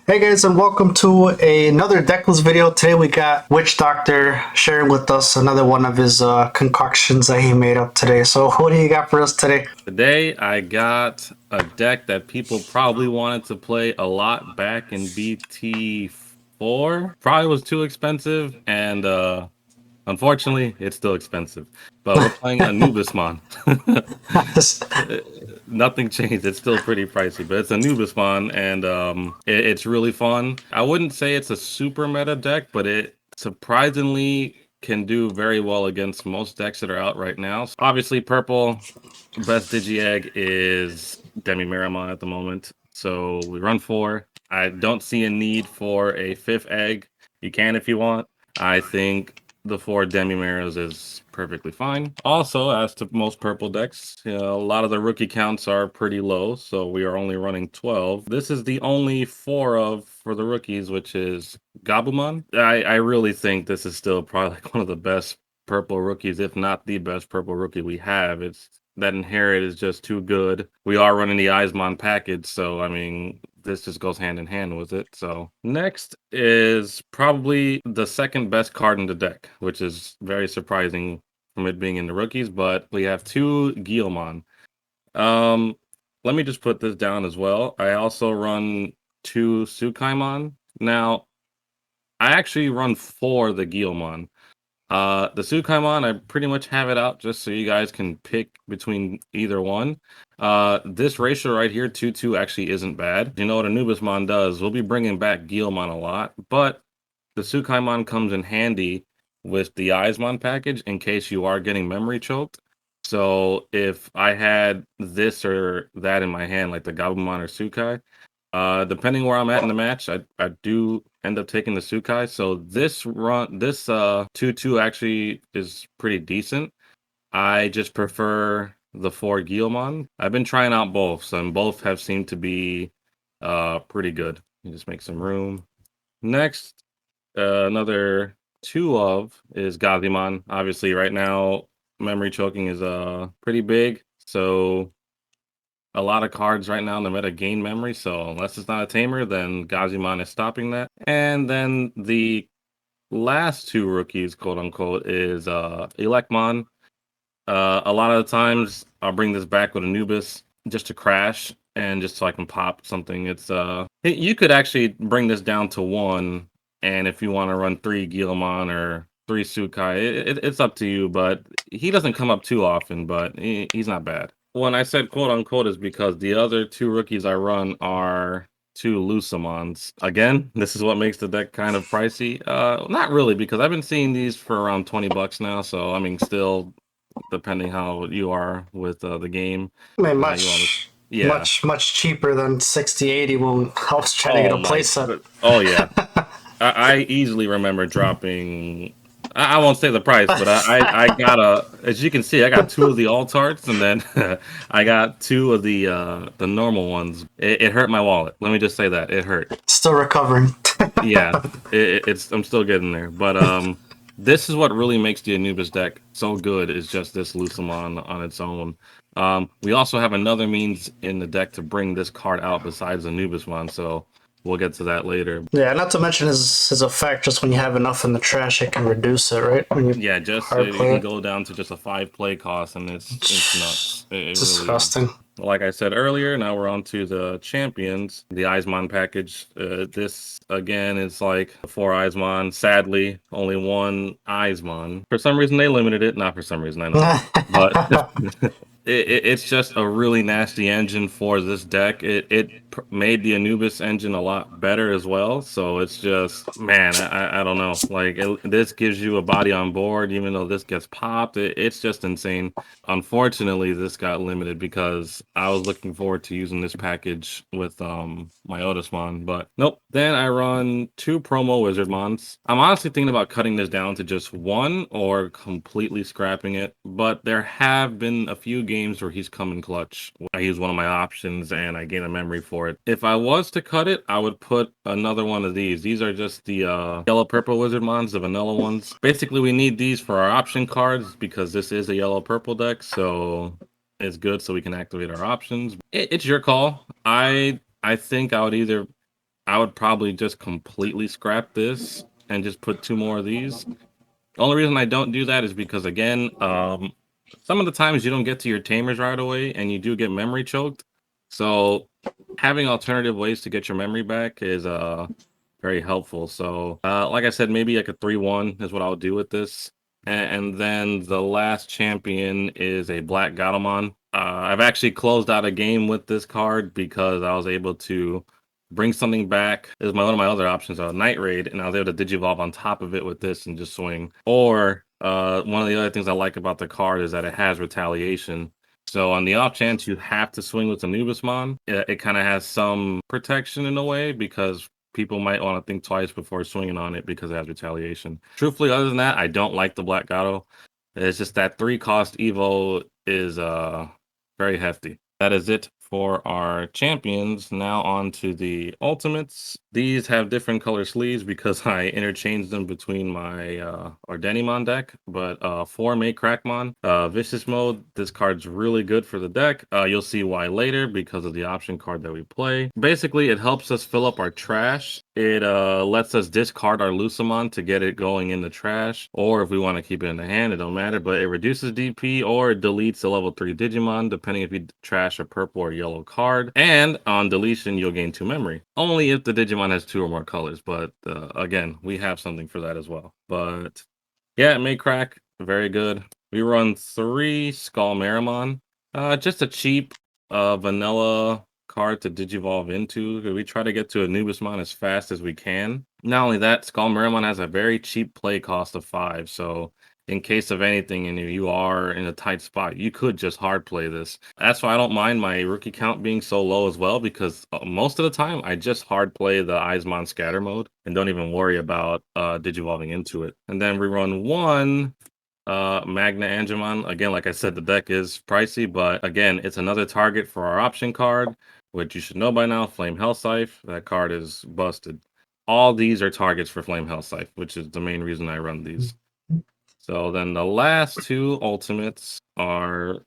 Hey guys, and welcome to another Decklist video. Today we got Witch Doctor sharing with us another one of his concoctions that he made up today. So what do you got for us today? Today, I got a deck that people probably wanted to play a lot back in BT4. Probably was too expensive, and unfortunately, it's still expensive. But we're playing Anubismon. Nothing changed. It's still pretty pricey, but it's Anubismon, and it's really fun. I wouldn't say it's a super meta deck, but it surprisingly can do very well against most decks that are out right now. Obviously, purple best digi egg is Demi-Miramon at the moment. So we run four. I don't see a need for a fifth egg. You can if you want. I think the four Demi-Miras is perfectly fine. Also, as to most purple decks, a lot of the rookie counts are pretty low, so we are only running 12. This is the only four of for the rookies, which is Gabumon. I really think this is still probably like one of the best purple rookies, if not the best purple rookie we have. It's that Inherit is just too good. We are running the Eismon package, so I mean, this just goes hand in hand with it. So next is probably the second best card in the deck, which is very surprising from it being in the rookies. But we have two Guilmon. Um, Let me just put this down as well. I also run two Sukaimon. Now, I actually run four the Guilmon. The Sukaimon, I pretty much have it out just so you guys can pick between either one. This ratio right here, 2-2, actually isn't bad. You know what Anubismon does? We'll be bringing back Guilmon a lot, but the Sukaimon comes in handy with the Eismon package in case you are getting memory choked. So if I had this or that in my hand, like the Gabumon or Sukai, depending where I'm at in the match, I do end up taking the Sukai. So this 2-2 actually is pretty decent. I just prefer the four Guilmon. I've been trying out both, and both have seemed to be pretty good. You just make some room. Next, another two of is Gazimon. Obviously, right now memory choking is pretty big, so a lot of cards right now in the meta gain memory, so unless it's not a tamer, then Gazimon is stopping that. And then the last two rookies, quote unquote, is Elecmon. A lot of the times I'll bring this back with Anubis just to crash and just so I can pop something. You could actually bring this down to one, and if you want to run three Guilmon or three Sukai, it's up to you, but he doesn't come up too often, but he's not bad. When I said quote unquote is because the other two rookies I run are two Lucimons. Again, this is what makes the deck kind of pricey. Not really, because I've been seeing these for around $20 now, so I mean still depending how you are with the game. I mean, You want much, yeah. much, much cheaper than 60, 80 when I was trying to get Oh a my playset. good. Oh yeah. I easily remember dropping. I won't say the price, but I got as you can see, I got two of the alt arts, and then I got two of the normal ones. It hurt my wallet. Let me just say that it hurt. Still recovering. Yeah, it's I'm still getting there, but this is what really makes the Anubis deck so good. Is just this Luciman on its own. We also have another means in the deck to bring this card out besides Anubismon, so we'll get to that later. Yeah, not to mention his effect. Just when you have enough in the trash, it can reduce it, right? When you Yeah, just hard it play can it. go down to just a 5 play cost, and it's nuts. It really is. Disgusting. Like I said earlier, now we're on to the champions, the Eismon package. This again is like the four Eismon. Sadly, only one Eismon. For some reason, they limited it. Not for some reason, I know, but it's just a really nasty engine for this deck. It made the Anubis engine a lot better as well. So it's just, man, I don't know. Like this gives you a body on board, even though this gets popped. It's just insane. Unfortunately, this got limited because I was looking forward to using this package with my Otismon, but nope. Then I run two promo Wizardmons. I'm honestly thinking about cutting this down to just one or completely scrapping it, but there have been a few games where he's come in clutch. I use one of my options and I gain a memory for it. If I was to cut it, I would put another one of these. These are just the yellow purple Wizardmons, the vanilla ones. Basically, we need these for our option cards because this is a yellow purple deck, so it's good so we can activate our options. It's your call. I think I would either I would probably just completely scrap this and just put 2 more of these. The only reason I don't do that is because, again, some of the times you don't get to your Tamers right away, and you do get memory choked. So having alternative ways to get your memory back is very helpful. So like I said, maybe like a 3-1 is what I'll do with this. And then the last champion is a Black Gatomon. I've actually closed out a game with this card because I was able to bring something back. It was one of my other options, Night Raid, and I was able to Digivolve on top of it with this and just swing. Or one of the other things I like about the card is that it has retaliation. So on the off chance you have to swing with Anubismon, it kind of has some protection in a way because people might want to think twice before swinging on it because it has retaliation. Truthfully, other than that, I don't like the Black Gato. It's just that 3-cost Evo is very hefty. That is it for our champions. Now on to the ultimates. These have different color sleeves because I interchanged them between my Ophanimon deck. But 4 May Crackmon, Vicious Mode. This card's really good for the deck. You'll see why later because of the option card that we play. Basically, it helps us fill up our trash. It lets us discard our Luciman to get it going in the trash. Or if we want to keep it in the hand, it don't matter. But it reduces DP or it deletes a level 3 Digimon, depending if you trash a purple or yellow card. And on deletion, you'll gain 2 memory. Only if the Digimon has 2 or more colors. But again, we have something for that as well. But yeah, it may crack. Very good. We run 3 Skull Marimon. Just a cheap vanilla card to Digivolve into. We try to get to Anubismon as fast as we can. Not only that, Skull Marimon has a very cheap play cost of 5. So in case of anything and you are in a tight spot, you could just hard play this. That's why I don't mind my rookie count being so low as well, because most of the time I just hard play the Eismon scatter mode and don't even worry about digivolving into it. And then we run 1 Magna Angemon. Again, like I said, the deck is pricey, but again, it's another target for our option card, which you should know by now, Flame Hellscythe. That card is busted. All these are targets for Flame Hellscythe, which is the main reason I run these. So then the last 2 ultimates are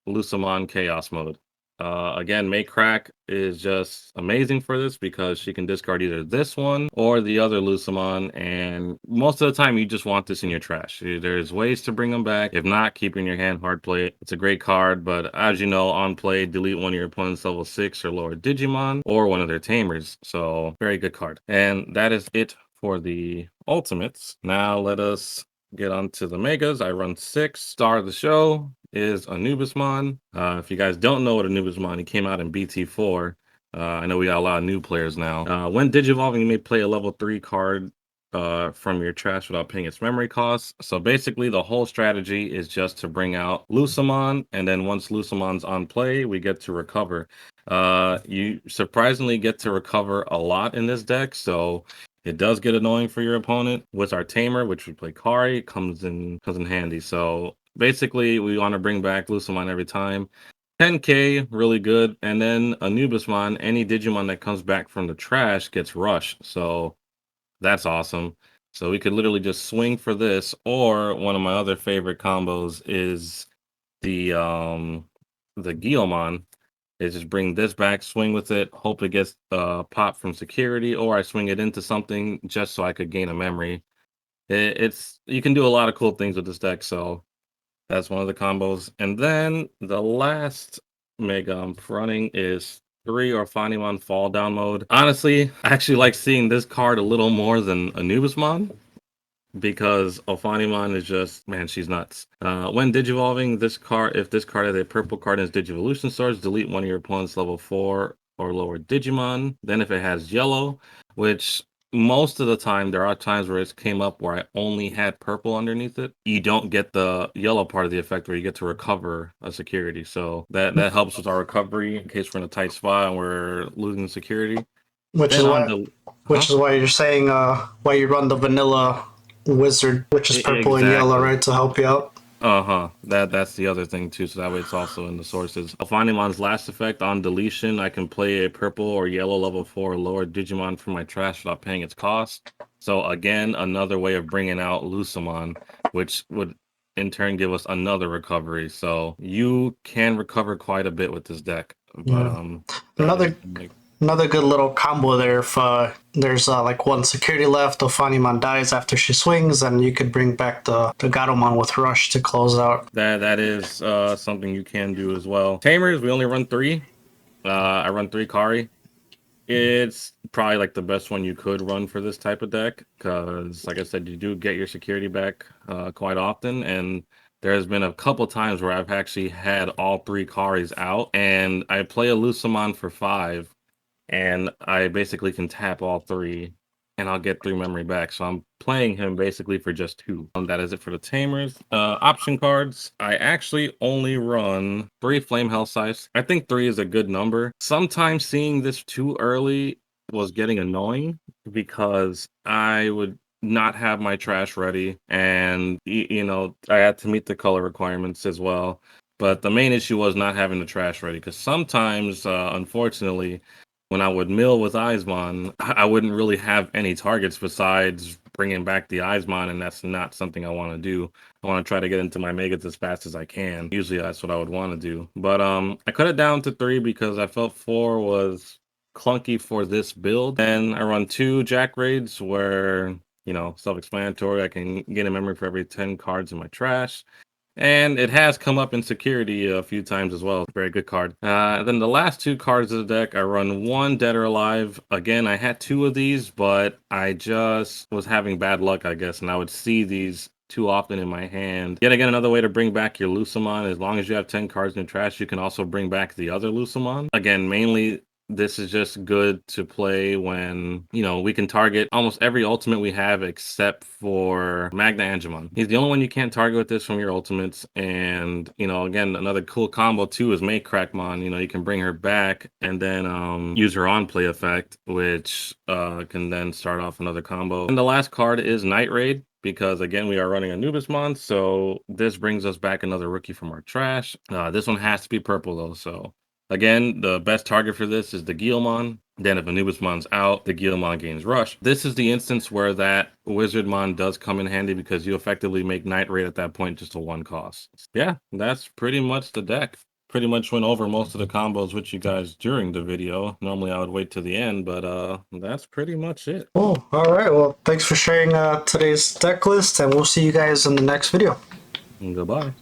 Luciman Chaos Mode. Again, May Crack is just amazing for this because she can discard either this one or the other Luciman, and most of the time you just want this in your trash. There's ways to bring them back. If not, keep in your hand, hard play it. It's a great card, but as you know, on play, delete one of your opponent's level 6 or lower Digimon or one of their Tamers. So very good card. And that is it for the ultimates. Now let us get on to the megas. I run 6. Star of the show is Anubismon. If you guys don't know what Anubismon, he came out in BT4. I know we got a lot of new players now. When Digivolving, you may play a level 3 card from your trash without paying its memory costs. So basically, the whole strategy is just to bring out Luciman, and then once Luciman's on play, we get to recover. You surprisingly get to recover a lot in this deck, so it does get annoying for your opponent. With our Tamer, which we play Kari, comes in handy. So basically, we want to bring back Luciman every time. 10k, really good. And then Anubismon, any Digimon that comes back from the trash gets rushed. So that's awesome. So we could literally just swing for this. Or one of my other favorite combos is the Guilmon. Is just bring this back, swing with it, hope it gets popped from security, or I swing it into something just so I could gain a memory. It's you can do a lot of cool things with this deck, so that's one of the combos. And then the last mega I'm running is 3 Ophanimon Falldown mode. Honestly, I actually like seeing this card a little more than Anubismon, because Ophanimon is just, man, she's nuts. When digivolving this card, if this card has a purple card in its Digivolution source, delete one of your opponent's level 4 or lower Digimon. Then if it has yellow, which most of the time, there are times where it came up where I only had purple underneath it. You don't get the yellow part of the effect where you get to recover a security. So that helps with our recovery in case we're in a tight spot and we're losing security. Which is Then on why, the which is why you're saying why you run the vanilla wizard, which is purple and yellow, exactly. right, to help you out. That's the other thing too. So that way it's also in the sources. Ophanimon last effect on deletion. I can play a purple or yellow level 4 or lower Digimon from my trash without paying its cost. So again, another way of bringing out Luciman, which would in turn give us another recovery. So you can recover quite a bit with this deck. But Yeah. that is Another another good little combo there. If there's like one security left, Ophanimon dies after she swings, and you could bring back the Gatomon with Rush to close out. That is something you can do as well. Tamers, we only run 3. I run 3 Kari. It's probably like the best one you could run for this type of deck because, like I said, you do get your security back quite often, and there has been a couple times where I've actually had all 3 Karis out, and I play a Luciman for 5, and I basically can tap all 3, and I'll get 3 memory back. So I'm playing him basically for just 2. That is it for the Tamers. Option cards, I actually only run 3 Flame Hellscythes. I think 3 is a good number. Sometimes seeing this too early was getting annoying because I would not have my trash ready, and you know, I had to meet the color requirements as well. But the main issue was not having the trash ready because sometimes, unfortunately, when I would mill with Eismon, I wouldn't really have any targets besides bringing back the Eismon, and that's not something I want to do. I want to try to get into my Megas as fast as I can. Usually that's what I would want to do. But I cut it down to 3 because I felt 4 was clunky for this build. And I run 2 Jack Raids where, you know, self-explanatory. I can get a memory for every 10 cards in my trash. And it has come up in security a few times as well. Very good card. Then the last 2 cards of the deck, I run 1 Dead or Alive. Again, I had 2 of these, but I just was having bad luck, I guess, and I would see these too often in my hand. Yet again, another way to bring back your Luciman. As long as you have 10 cards in your trash, you can also bring back the other Luciman. Again, mainly this is just good to play when, you know, we can target almost every ultimate we have except for Magna Angemon. He's the only one you can't target with this from your ultimates. And, you know, again, another cool combo too is Make Crackmon. You know, you can bring her back and then use her on play effect, which can then start off another combo. And the last card is Night Raid, because again, we are running Anubis, so this brings us back another rookie from our trash. This one has to be purple though, so again, the best target for this is the Guilmon. Then if Anubismon's out, the Guilmon gains Rush. This is the instance where that Wizardmon does come in handy because you effectively make Night Raid at that point just a 1 cost. Yeah, that's pretty much the deck. Pretty much went over most of the combos with you guys during the video. Normally I would wait to the end, but that's pretty much it. Oh, all right. Well, thanks for sharing today's deck list, and we'll see you guys in the next video. Goodbye.